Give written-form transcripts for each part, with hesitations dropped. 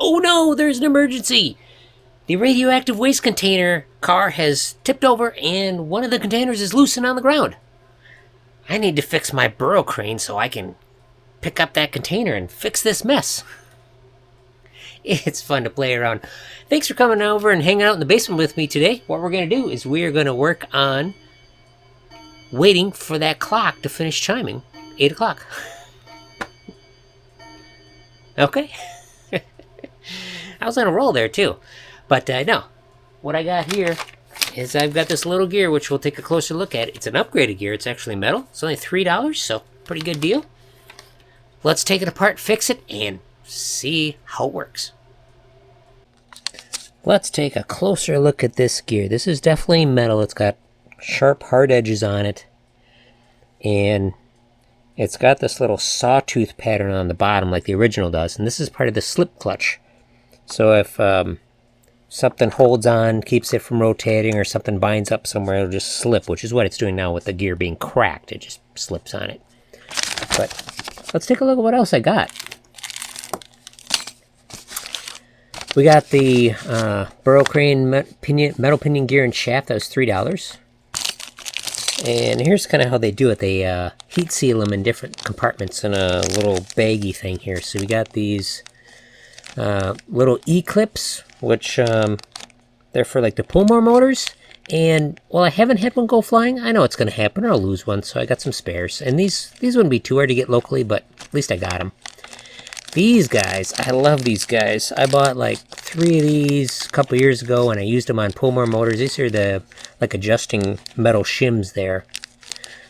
Oh no, there's an emergency! The radioactive waste container car has tipped over and one of the containers is loosened on the ground. I need to fix my burro crane so I can pick up that container and fix this mess. It's fun to play around. Thanks for coming over and hanging out in the basement with me today. What we're going to do is we are going to work on waiting for that clock to finish chiming. 8 o'clock. Okay. I was on a roll there too. But no, what I got here is I've got this little gear, which we'll take a closer look at. It's an upgraded gear. It's actually metal. It's only $3, so pretty good deal. Let's take it apart, fix it, and see how it works. Let's take a closer look at this gear. This is definitely metal. It's got sharp, hard edges on it. And it's got this little sawtooth pattern on the bottom like the original does. And this is part of the slip clutch. So if something holds on, keeps it from rotating, or something binds up somewhere, it'll just slip, which is what it's doing now with the gear being cracked. It just slips on it. But let's take a look at what else I got. We got the Burro crane metal pinion gear and shaft. That was $3. And here's kind of how they do it. They heat seal them in different compartments in a little baggy thing here. So we got these little E-clips, which they're for like the pull more motors. And while I haven't had one go flying, I know it's going to happen or I'll lose one. So I got some spares. And these wouldn't be too hard to get locally, but at least I got them. These guys, I love these guys. I bought like 3 of these a couple years ago and I used them on pull more motors. These are the like adjusting metal shims there.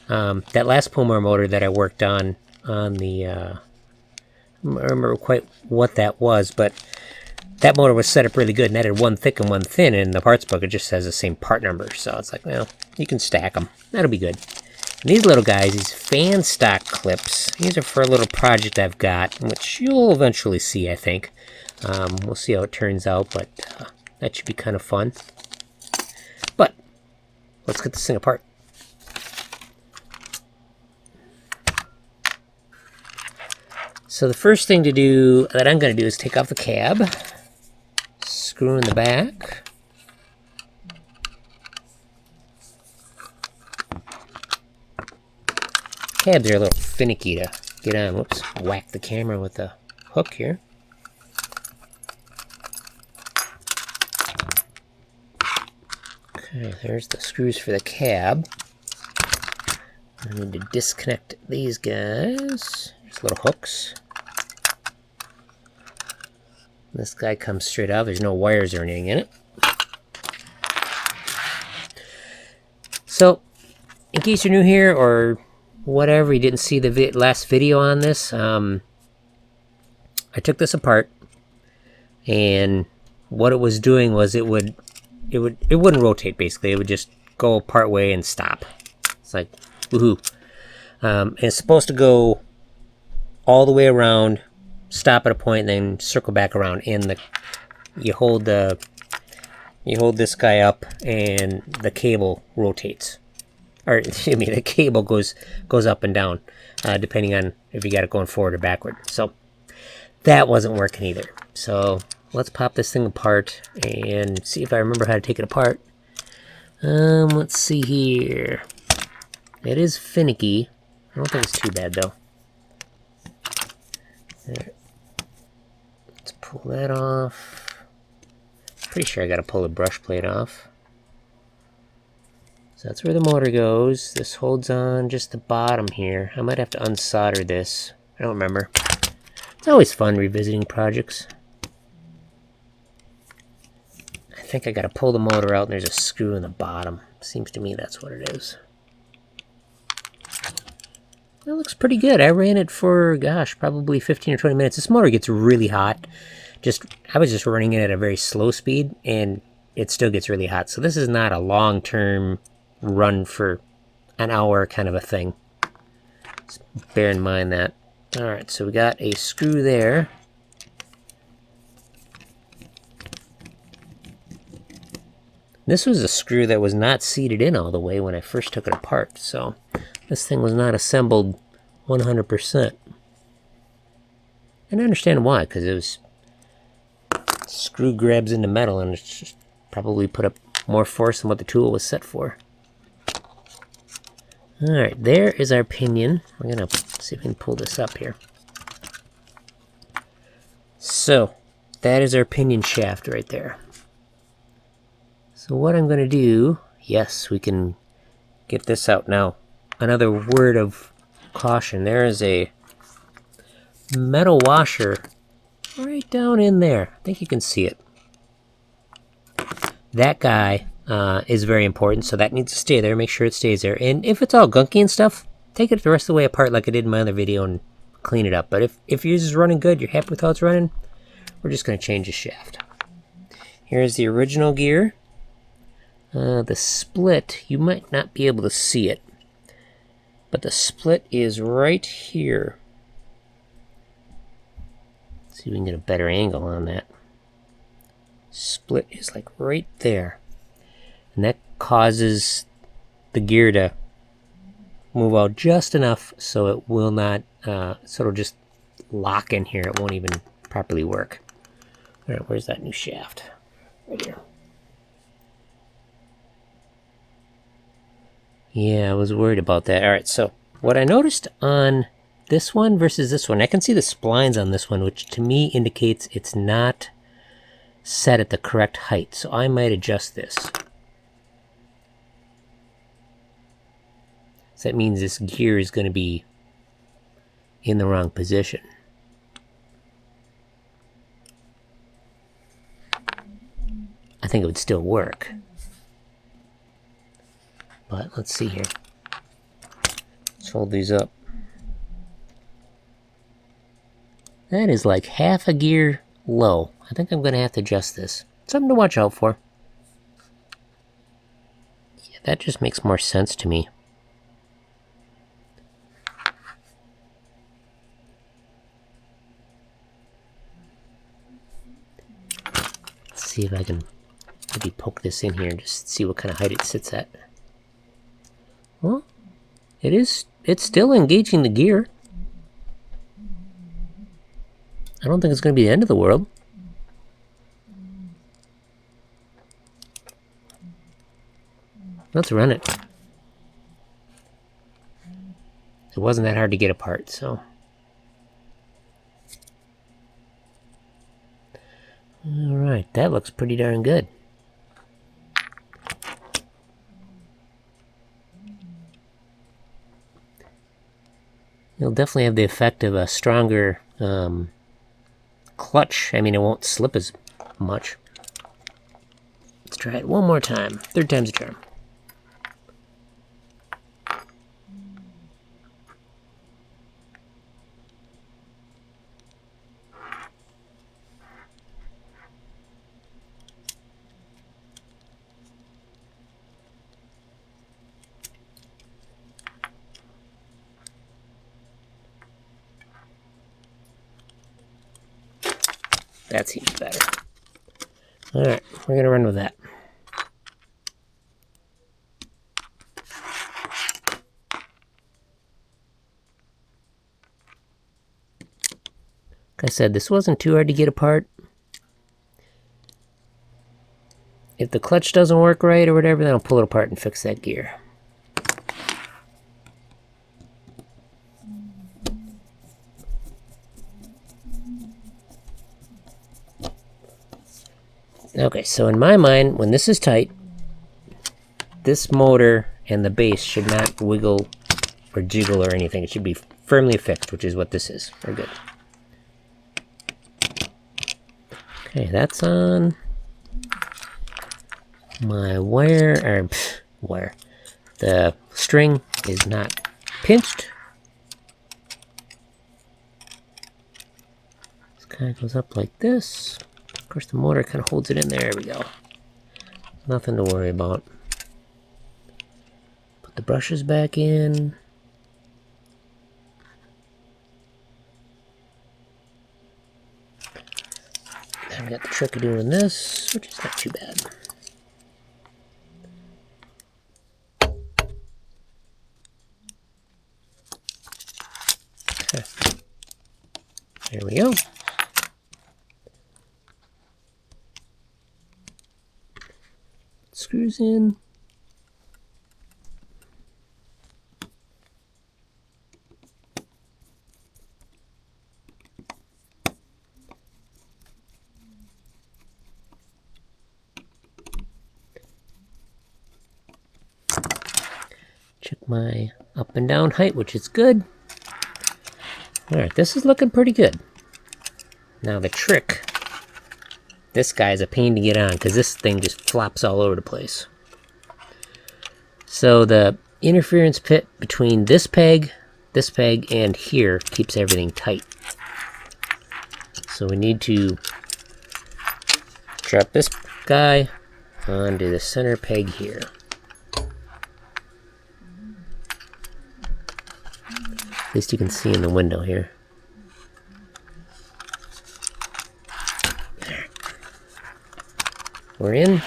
That last pull more motor that I worked on the, I don't remember quite what that was, but that motor was set up really good and that had one thick and one thin, and the parts book, it just has the same part number. So it's like, well, you can stack them. That'll be good. And these little guys, these fan stock clips, these are for a little project I've got, which you'll eventually see, I think. We'll see how it turns out, but that should be kind of fun. But let's get this thing apart. So the first thing to do that I'm going to do is take off the cab, screw in the back. Cabs are a little finicky to get on. Whoops, whack the camera with the hook here. Okay, there's the screws for the cab. I need to disconnect these guys. There's little hooks. This guy comes straight out. There's no wires or anything in it. So, in case you're new here or whatever, you didn't see the last video on this, I took this apart, and what it was doing was it wouldn't rotate. Basically, it would just go part way and stop. It's like woohoo. And it's supposed to go all the way around, stop at a point, and then circle back around. And you hold this guy up, and the cable rotates. Or, excuse me, the cable goes up and down, depending on if you got it going forward or backward. So, that wasn't working either. So, let's pop this thing apart and see if I remember how to take it apart. Let's see here. It is finicky. I don't think it's too bad, though. There. Let's pull that off. Pretty sure I got to pull the brush plate off. So that's where the motor goes. This holds on just the bottom here. I might have to unsolder this. I don't remember. It's always fun revisiting projects. I think I gotta pull the motor out and there's a screw in the bottom. Seems to me that's what it is. That looks pretty good. I ran it for, gosh, probably 15 or 20 minutes. This motor gets really hot. I was just running it at a very slow speed and it still gets really hot. So this is not a long-term run for an hour kind of a thing. Just bear in mind that. Alright, so we got a screw there. This was a screw that was not seated in all the way when I first took it apart, so this thing was not assembled 100%. And I understand why, because screw grabs into metal and it's just probably put up more force than what the tool was set for. Alright, there is our pinion. We're going to see if we can pull this up here. So, that is our pinion shaft right there. So what I'm going to do, yes, we can get this out now. Another word of caution, there is a metal washer right down in there. I think you can see it. That guy is very important, so that needs to stay there. Make sure it stays there. And if it's all gunky and stuff, take it the rest of the way apart like I did in my other video and clean it up. But if yours is running good, you're happy with how it's running, we're just going to change the shaft. Here's the original gear. The split, you might not be able to see it, but the split is right here. Let's see if we can get a better angle on that. Split is like right there, and that causes the gear to move out just enough so it will not, so it'll just lock in here. It won't even properly work. All right, where's that new shaft? Right here. Yeah, I was worried about that. All right, so what I noticed on this one versus this one, I can see the splines on this one, which to me indicates it's not set at the correct height. So I might adjust this. So that means this gear is going to be in the wrong position. I think it would still work. But let's see here. Let's hold these up. That is like half a gear low. I think I'm going to have to adjust this. Something to watch out for. Yeah, that just makes more sense to me. Let's see if I can maybe poke this in here and just see what kind of height it sits at. Well, it's still engaging the gear. I don't think it's going to be the end of the world. Let's run it. It wasn't that hard to get apart, so. Alright, that looks pretty darn good. It'll definitely have the effect of a stronger clutch. I mean, it won't slip as much. Let's try it one more time. Third time's a charm. That seems better. Alright, we're going to run with that. Like I said, this wasn't too hard to get apart. If the clutch doesn't work right or whatever, then I'll pull it apart and fix that gear. Okay, so in my mind, when this is tight, this motor and the base should not wiggle or jiggle or anything. It should be firmly fixed, which is what this is. We're good. Okay, that's on. My wire. The string is not pinched. This kind of goes up like this. Of course, the motor kind of holds it in there. There we go. Nothing to worry about. Put the brushes back in. Now we got the trick of doing this, which is not too bad. Okay. There we go. screws in. Check my up and down height, which is good. Alright, this is looking pretty good. Now the trick, this guy is a pain to get on because this thing just flops all over the place. So the interference pit between this peg, and here keeps everything tight. So we need to drop this guy onto the center peg here. At least you can see in the window here. We're in.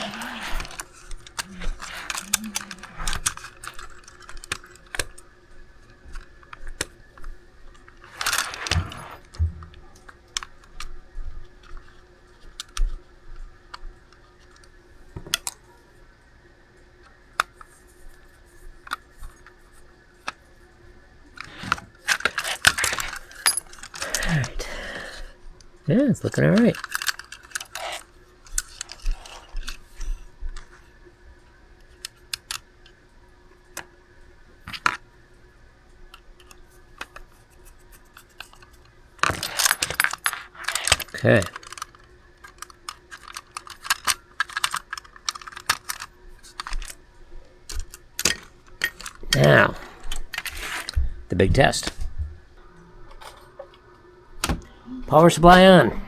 Alright. Yeah, it's looking alright. Okay. Now, the big test. Power supply on.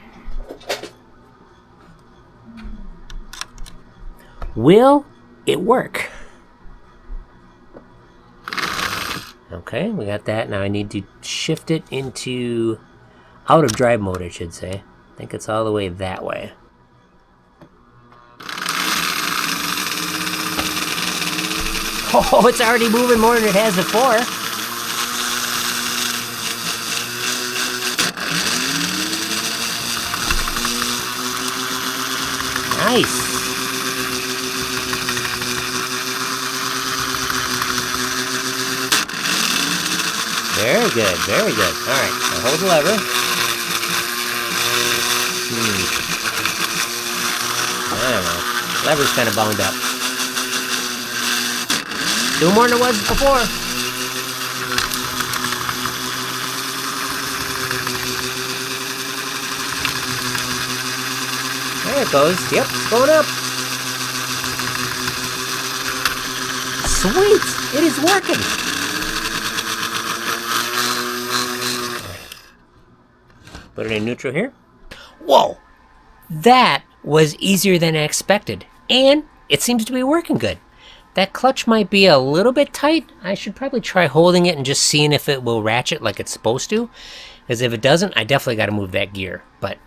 Will it work? Okay, we got that. Now I need to shift it into out of drive mode, I should say. I think it's all the way that way. Oh, it's already moving more than it has before. Nice. Very good, very good. All right, now hold the lever. I don't know. Lever's kind of bound up. Do more than it was before. There it goes. Yep, it's going up. Sweet! It is working! Put it in neutral here. Whoa! That was easier than I expected. And it seems to be working good. That clutch might be a little bit tight. I should probably try holding it and just seeing if it will ratchet like it's supposed to. Because if it doesn't, I definitely got to move that gear. But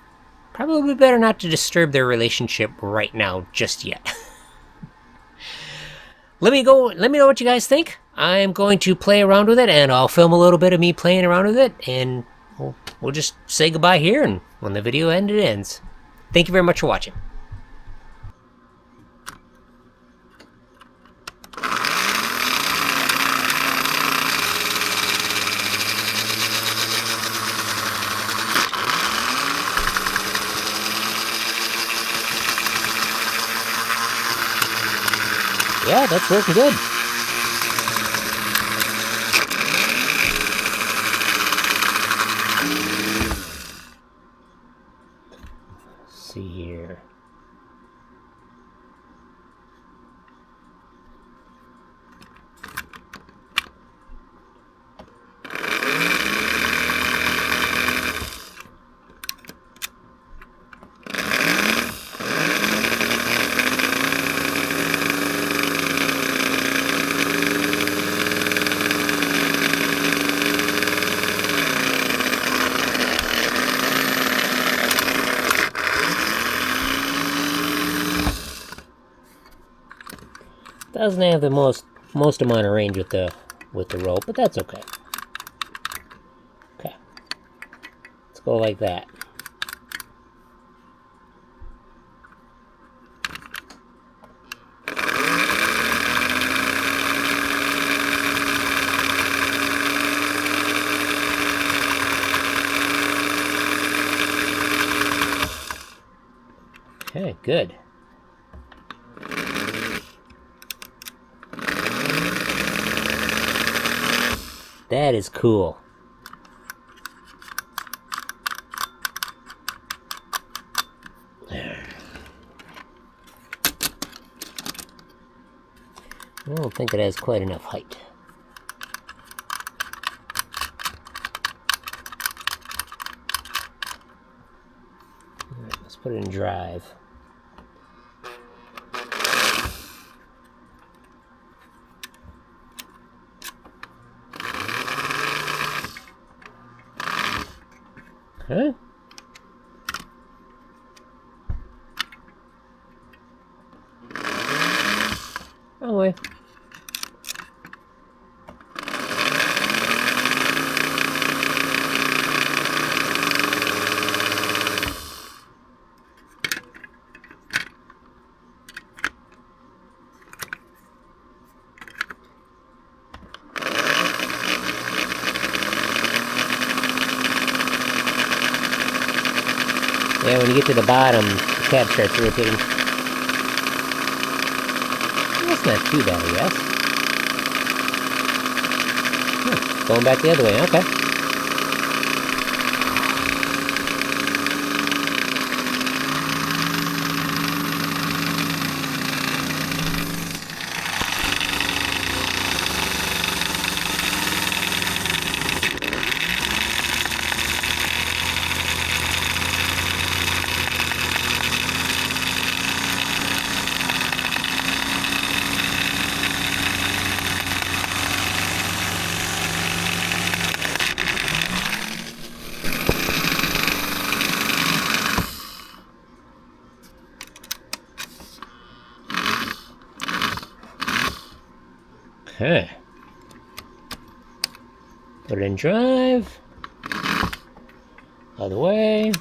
probably better not to disturb their relationship right now just yet. Let me know what you guys think. I'm going to play around with it, and I'll film a little bit of me playing around with it, and we'll just say goodbye here, and when the video ends, it ends. Thank you very much for watching. Yeah, that's working good. Let's see here. Doesn't have the most amount of range with the rope, but that's okay. Okay, let's go like that. Okay, good. That is cool. There. I don't think it has quite enough height. All right, let's put it in drive. Huh? Wrong way. Yeah, when you get to the bottom, the cab starts rotating. That's not too bad, I guess. Going back the other way, okay. Okay. Put it in drive. Other way.